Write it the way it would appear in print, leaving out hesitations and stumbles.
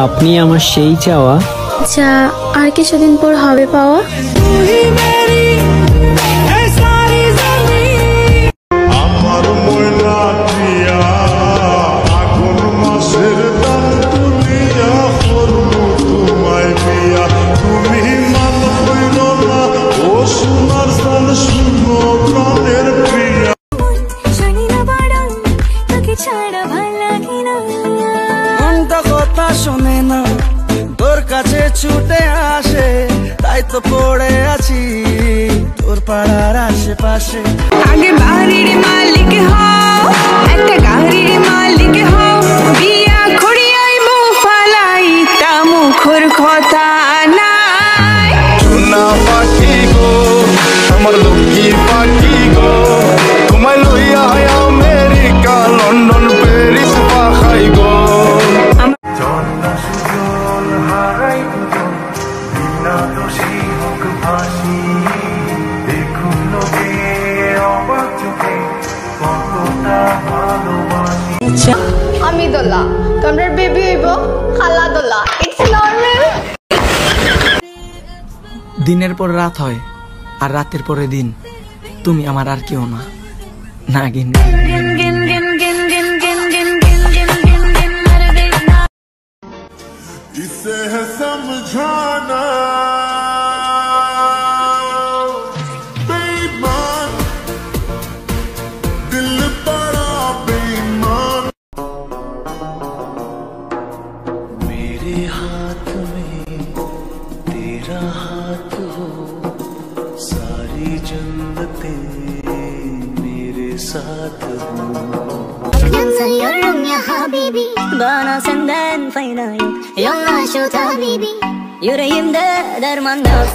আপনি আমার সেই চাওয়া যা আর কিছুদিন পর হবে পাওয়া। শোনে না তোর কাছে ছুটে আসে, তাই তো পড়ে আছি তোর পাড়ার আশেপাশে। আগে বাড়ির মালিক হও, একটা গাড়ির মালিক হও, বিয়া খড়িয়াই বউ ফালাই তা মুখর কথা নাই। সোনা পাখি গো আমার লক্ষ্মী পাখি গো, তোমায় লইয়া আমেরিকা লন্ডন প্যারিস পাখাই গো। আমি দোলা তোমরা বেবি হইব খালা দোলা, ইটস নরমাল। দিনের পর রাত হয় আর রাতের পরে দিন, তুমি আমার আর কেউ না, নাগিন। इसे है समझाना बेईमान, दिल बड़ा बेईमान। मेरे हाथ में तेरा हाथ हो, सारी जन्नतें मेरे साथ हो। Bana senden fayda yok, yalan şu tabibi. Yüreğimde derman yok.